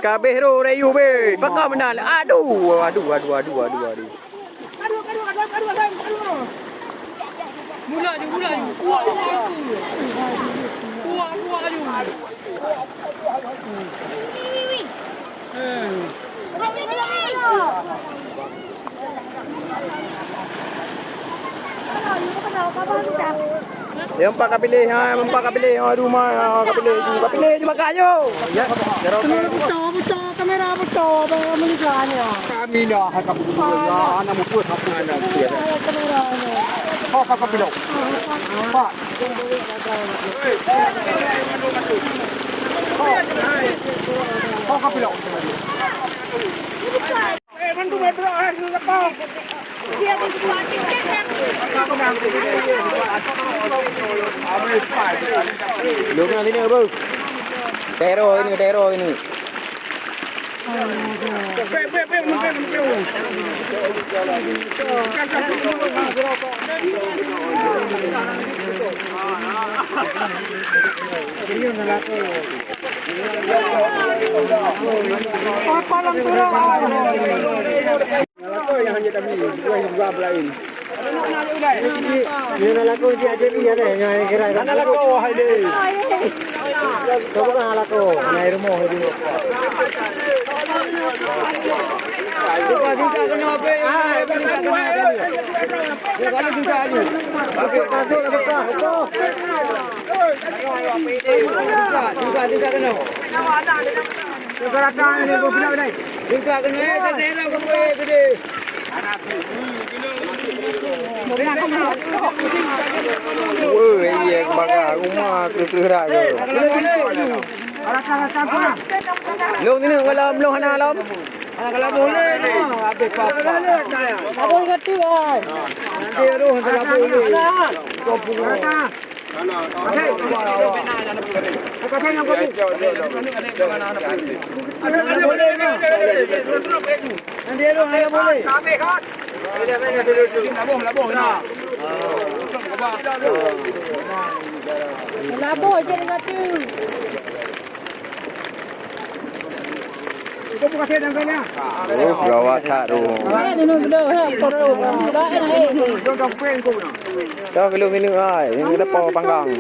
kabeh ro rayu be. Bakal menang. Aduh. Mula ni. Kuat ni. Yang empat kapilih, rumah kapilih cuma kayu. Ya, putar kamera putar meninggalnya. Kami dah kapilih. Anak muka satu anak dia. Kamera ni. Kau kapilih. Pak. Kau kapilih. Mandu metro apa? Dia di party kan. Lu nak sini apa? Tero ini. Yang hanya kami dua belain. Ini laku dia ada ni ada yang kira. Mana laku hai deh. Kau bukan laku, naik rumah hari ni. Kita kena apa? Kita kena apa? Kalau kita ni. Okey, masuk. Kita kena. Sekarang ni kau pernah dah. Kita kena saya kau gede. Woi, iya bakar rumah terus-terusan tu. Long ni belum hana lam. Kalau boleh ni, habis apa? Apa kata ai? Nanti roh kalau boleh. Kau punya. Kata yang kau. Nanti roh kalau boleh. Kami kan. Labuh je dengan tu. Kau buka saya dan kanya. Oh, gawat tak tu. Ni belum perlu. Dah naik. Jom pen kau nak. Dah belum minum ai. Yang kita pau panggang.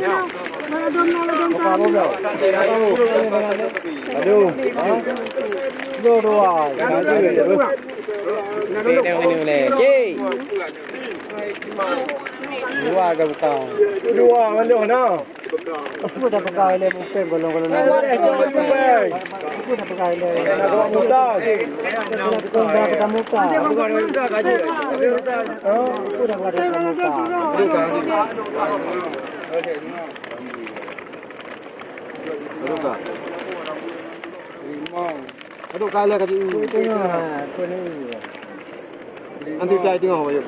Aduh. Dua. Dua ada buka. Dua mana nak? Aku dah pakai le bukan golong-golong. Aku dah pakai le. Nak muda. Aku dah pakai muka. Bukan muda gaji. Aku dah pakai muka. Berapa? 5. Aduh kala gaji. Aku ni. Nanti cai tengok apa je.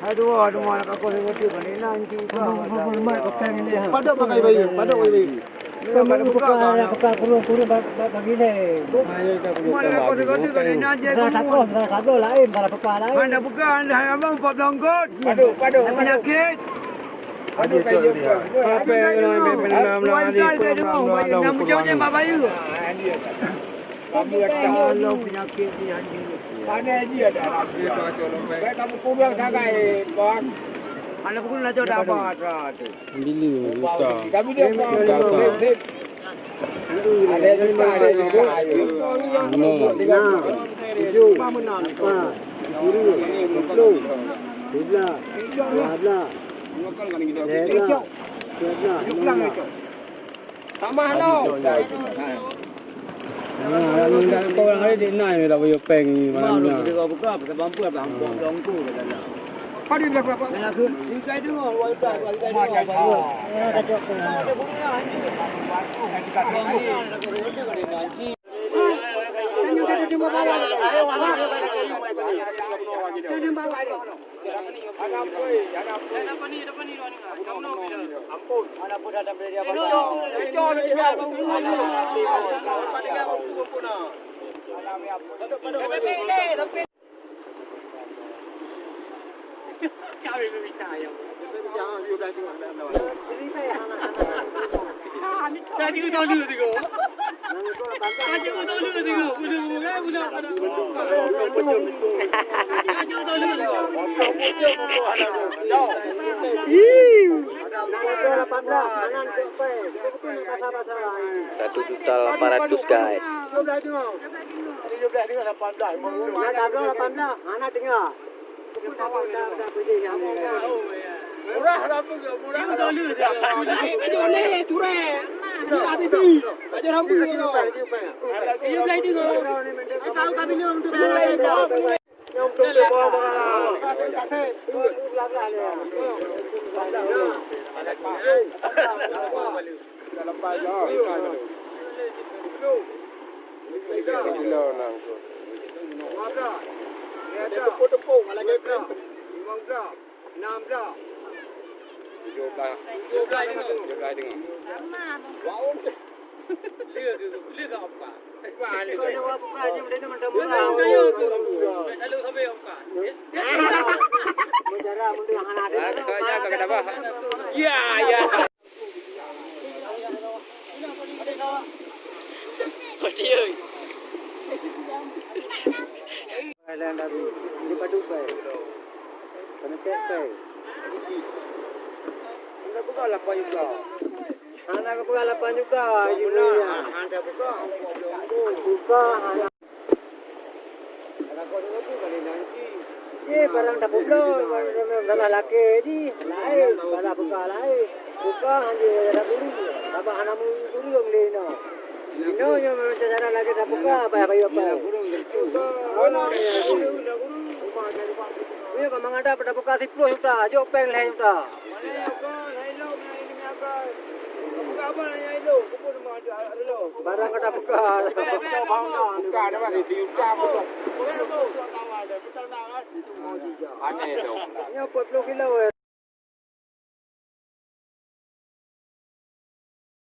Aduh nak aku ni mesti nanti kau. Pada pakai bayi. Pada buka kurung bagi ni. Mana aku sekali kau ni nanti aku. Lain para pakai lain. Mana buka anda abang pop longgot. Aduh. Penyakit. Aduh kayu dia. Apa yang menanam lagi. Nama jauhnya babayu. Kamu ada penyakit ni anjing. Mana dia ada dia colong. Kamu kurang sangat bang. Anak pun nak jodoh apa tu. Bili buka. Kami dia buka. Ada juga. Tujuh. Tambah Kau orang kali dia naik dah bayar peng ni malamnya. Dia buka sebab apa bang dong tu kata. Kau dia berapa? Nak ke? Ini saya dengar wifi wifi. Ada jok. Ada bunga anjing. Rp1.800.000 guys. Murah lah tu, murah. Itu ni ture. Itu abi tu. Ajar rambu ni tu. Ini belai tu. Tahu kami ni untuk belai. Yang tu bawa bawa. Kasih. Tu belakang ni. Dalam pasar. Kilo nang tu. Berapa? Ada tepung-tepung lagi berapa? 5 gram. 6 gram. 17 dengan. Wow. Lihat apa? Kau yang apa aja benda macam murah. Selalu sampai apa? Menjara benda yang anak ada. Kau kata apa? Ya, ya. Kecil. Thailand abi di padukai. Kena pekai. Anda buka 8 juta. Anda buka 8 juta. Anda buka. Buka anak. Anak kau tu kali nanti. Ye barang dah buka. Dalam laki di. Lain. Barang buka lain. Buka hanya ada bulu. Apa anak bulu yang lena. Ino yang macam cara lagi dah buka apa apa. Ini kau mengada pada buka 10 juta, jauh peng lah juta. Barang kata buka. Buka ada mana? Juta buka. Aneh tu. Ini 40 kilo.